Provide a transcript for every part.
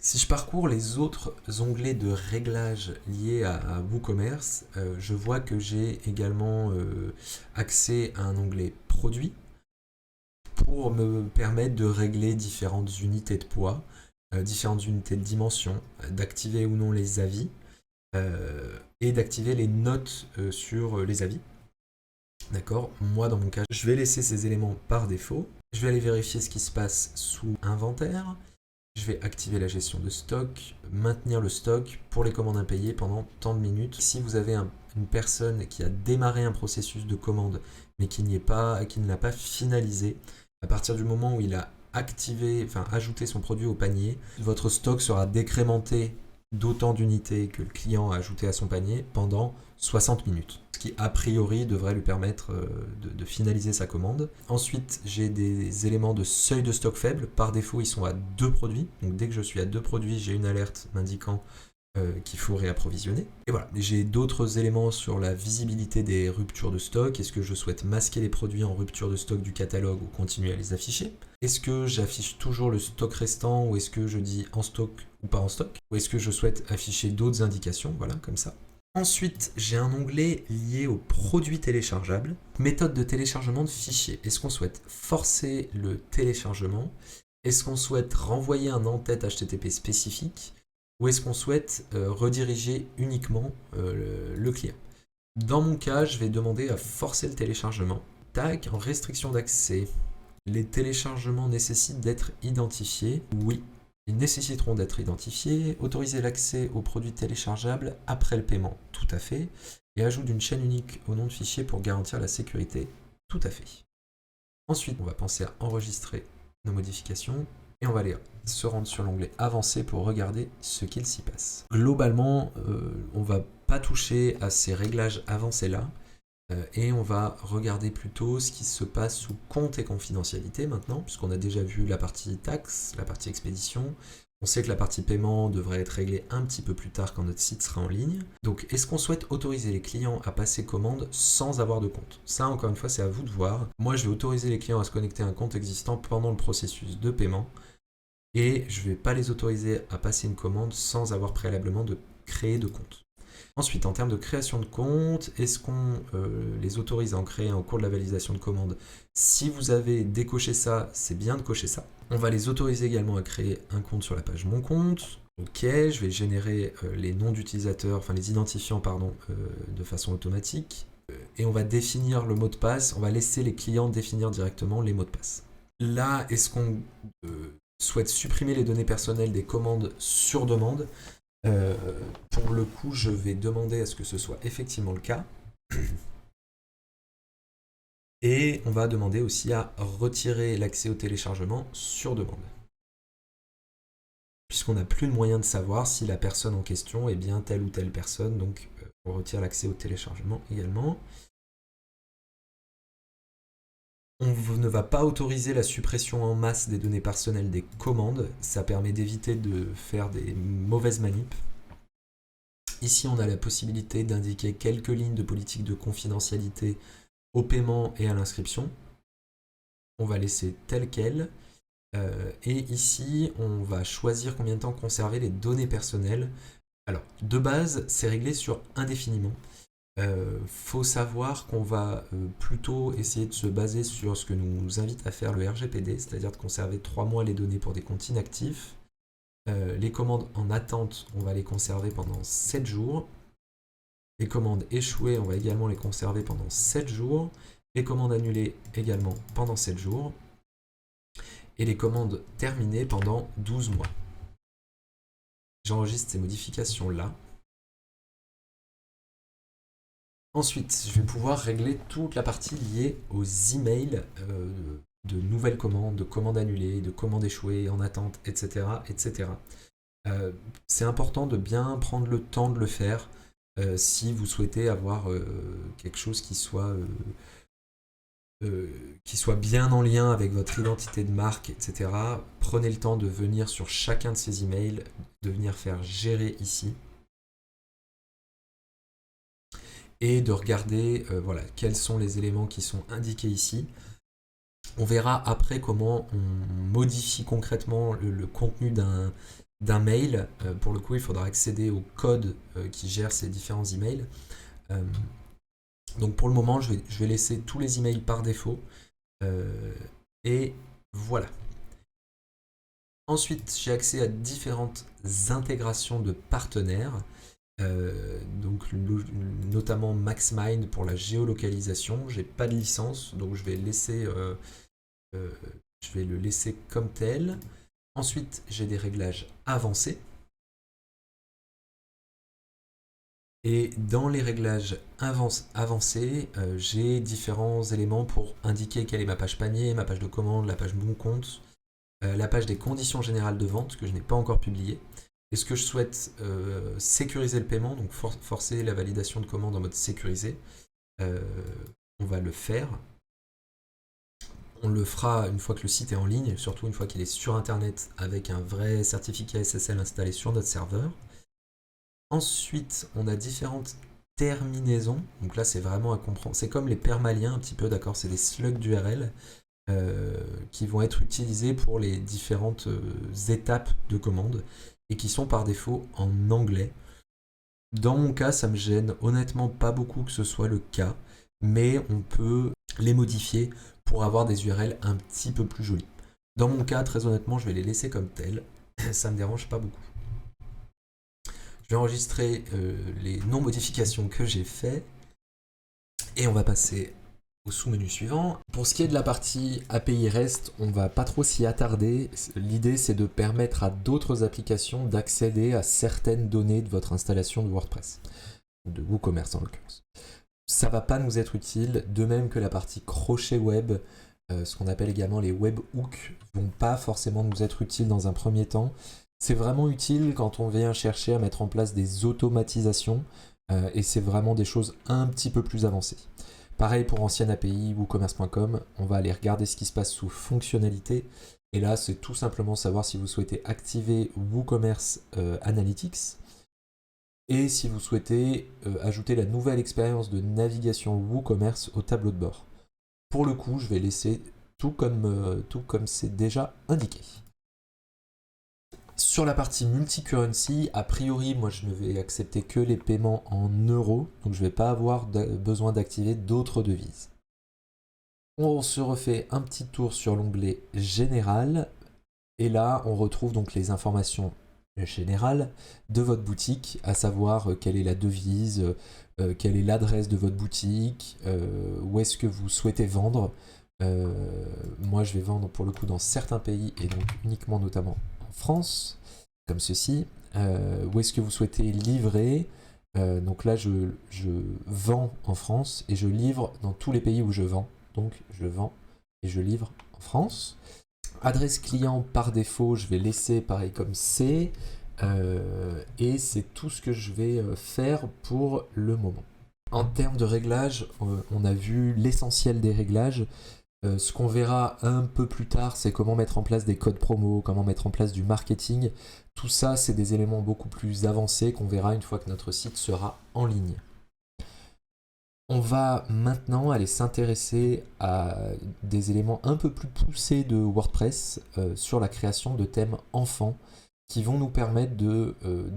Si je parcours les autres onglets de réglage liés à WooCommerce, je vois que j'ai également accès à un onglet produits pour me permettre de régler différentes unités de poids, différentes unités de dimension, d'activer ou non les avis et d'activer les notes sur les avis. D'accord. Moi, dans mon cas, je vais laisser ces éléments par défaut. Je vais aller vérifier ce qui se passe sous inventaire. Je vais activer la gestion de stock, maintenir le stock pour les commandes impayées pendant tant de minutes. Si vous avez une personne qui a démarré un processus de commande mais qui ne l'a pas finalisé, à partir du moment où il a ajouté son produit au panier, votre stock sera décrémenté d'autant d'unités que le client a ajouté à son panier pendant 60 minutes. Ce qui a priori devrait lui permettre de finaliser sa commande. Ensuite, j'ai des éléments de seuil de stock faible. Par défaut, ils sont à 2 produits. Donc dès que je suis à 2 produits, j'ai une alerte m'indiquant qu'il faut réapprovisionner. Et voilà, j'ai d'autres éléments sur la visibilité des ruptures de stock. Est-ce que je souhaite masquer les produits en rupture de stock du catalogue ou continuer à les afficher? Est-ce que j'affiche toujours le stock restant ou est-ce que je dis en stock ou pas en stock? Ou est-ce que je souhaite afficher d'autres indications? Voilà, comme ça. Ensuite, j'ai un onglet lié aux produits téléchargeables. Méthode de téléchargement de fichiers. Est-ce qu'on souhaite forcer le téléchargement? Est-ce qu'on souhaite renvoyer un en-tête HTTP spécifique? Ou est-ce qu'on souhaite rediriger uniquement le client? Dans mon cas, je vais demander à forcer le téléchargement. Tac, en restriction d'accès. Les téléchargements nécessitent d'être identifiés. Oui, ils nécessiteront d'être identifiés. Autoriser l'accès aux produits téléchargeables après le paiement. Tout à fait. Et ajout d'une chaîne unique au nom de fichier pour garantir la sécurité. Tout à fait. Ensuite, on va penser à enregistrer nos modifications. Et on va aller se rendre sur l'onglet avancé pour regarder ce qu'il s'y passe. Globalement, on ne va pas toucher à ces réglages avancés là et on va regarder plutôt ce qui se passe sous compte et confidentialité maintenant, puisqu'on a déjà vu la partie taxe, la partie expédition. On sait que la partie paiement devrait être réglée un petit peu plus tard quand notre site sera en ligne. Donc, est-ce qu'on souhaite autoriser les clients à passer commande sans avoir de compte? Ça, encore une fois, c'est à vous de voir. Moi, je vais autoriser les clients à se connecter à un compte existant pendant le processus de paiement. Et je ne vais pas les autoriser à passer une commande sans avoir préalablement de créer de compte. Ensuite, en termes de création de compte, est-ce qu'on les autorise à en créer en cours de la validation de commande? Si vous avez décoché ça, c'est bien de cocher ça. On va les autoriser également à créer un compte sur la page Mon compte. Ok, je vais générer les noms d'utilisateurs, enfin les identifiants, pardon, de façon automatique. Et on va définir le mot de passe. On va laisser les clients définir directement les mots de passe. Là, est-ce qu'on souhaite supprimer les données personnelles des commandes sur demande? Pour le coup, je vais demander à ce que ce soit effectivement le cas. Et on va demander aussi à retirer l'accès au téléchargement sur demande. Puisqu'on n'a plus de moyen de savoir si la personne en question est bien telle ou telle personne, donc on retire l'accès au téléchargement également. On ne va pas autoriser la suppression en masse des données personnelles des commandes. Ça permet d'éviter de faire des mauvaises manips. Ici, on a la possibilité d'indiquer quelques lignes de politique de confidentialité au paiement et à l'inscription. On va laisser tel quel. Et ici, on va choisir combien de temps conserver les données personnelles. Alors, de base, c'est réglé sur indéfiniment. Faut savoir qu'on va plutôt essayer de se baser sur ce que nous invite à faire le RGPD, c'est-à-dire de conserver 3 mois les données pour des comptes inactifs. Les commandes en attente, on va les conserver pendant 7 jours. Les commandes échouées, on va également les conserver pendant 7 jours. Les commandes annulées également pendant 7 jours. Et les commandes terminées pendant 12 mois. J'enregistre ces modifications-là. Ensuite, je vais pouvoir régler toute la partie liée aux emails de nouvelles commandes, de commandes annulées, de commandes échouées, en attente, etc. etc. C'est important de bien prendre le temps de le faire si vous souhaitez avoir quelque chose qui soit bien en lien avec votre identité de marque, etc. Prenez le temps de venir sur chacun de ces emails, de venir faire gérer ici. Et de regarder voilà, quels sont les éléments qui sont indiqués ici. On verra après comment on modifie concrètement le contenu d'un mail. Pour le coup, il faudra accéder au code qui gère ces différents emails. Euh, donc pour le moment, je vais laisser tous les emails par défaut. Et voilà. Ensuite, j'ai accès à différentes intégrations de partenaires. Donc notamment MaxMind pour la géolocalisation. J'ai pas de licence, donc je vais le laisser comme tel. Ensuite, j'ai des réglages avancés. Et dans les réglages avancés, j'ai différents éléments pour indiquer quelle est ma page panier, ma page de commande, la page bon compte, la page des conditions générales de vente que je n'ai pas encore publiée. Est-ce que je souhaite sécuriser le paiement, donc forcer la validation de commande en mode sécurisé? On va le faire. On le fera une fois que le site est en ligne, surtout une fois qu'il est sur Internet avec un vrai certificat SSL installé sur notre serveur. Ensuite, on a différentes terminaisons. Donc là, c'est vraiment à comprendre. C'est comme les permaliens un petit peu, d'accord? C'est des slugs d'URL qui vont être utilisés pour les différentes étapes de commande et qui sont par défaut en anglais. Dans mon cas, ça me gêne honnêtement pas beaucoup que ce soit le cas, mais on peut les modifier pour avoir des URL un petit peu plus jolies. Dans mon cas, très honnêtement, je vais les laisser comme tels. Ça me dérange pas beaucoup. Je vais enregistrer les non-modifications que j'ai fait et on va passer au sous-menu suivant. Pour ce qui est de la partie API REST, on va pas trop s'y attarder. L'idée, c'est de permettre à d'autres applications d'accéder à certaines données de votre installation de WordPress, de WooCommerce en l'occurrence. Ça va pas nous être utile, de même que la partie crochet web, ce qu'on appelle également les webhooks, vont pas forcément nous être utiles dans un premier temps. C'est vraiment utile quand on vient chercher à mettre en place des automatisations, et c'est vraiment des choses un petit peu plus avancées. Pareil pour ancienne API, woocommerce.com, on va aller regarder ce qui se passe sous fonctionnalité. Et là, c'est tout simplement savoir si vous souhaitez activer WooCommerce Analytics et si vous souhaitez ajouter la nouvelle expérience de navigation WooCommerce au tableau de bord. Pour le coup, je vais laisser tout comme c'est déjà indiqué. Sur la partie multi-currency, a priori, moi je ne vais accepter que les paiements en euros, donc je ne vais pas avoir besoin d'activer d'autres devises. On se refait un petit tour sur l'onglet Général, et là on retrouve donc les informations générales de votre boutique, à savoir quelle est la devise, quelle est l'adresse de votre boutique, où est-ce que vous souhaitez vendre. Moi je vais vendre pour le coup dans certains pays, et donc uniquement notamment France, comme ceci. Où est-ce que vous souhaitez livrer? Donc là, je vends en France et je livre dans tous les pays où je vends. Donc je vends et je livre en France. Adresse client par défaut, je vais laisser pareil comme c'est. Et c'est tout ce que je vais faire pour le moment. En termes de réglages, on a vu l'essentiel des réglages. Ce qu'on verra un peu plus tard, c'est comment mettre en place des codes promo, comment mettre en place du marketing. Tout ça, c'est des éléments beaucoup plus avancés qu'on verra une fois que notre site sera en ligne. On va maintenant aller s'intéresser à des éléments un peu plus poussés de WordPress sur la création de thèmes enfants qui vont nous permettre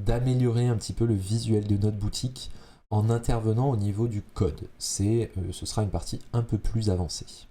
d'améliorer un petit peu le visuel de notre boutique en intervenant au niveau du code. Ce sera une partie un peu plus avancée.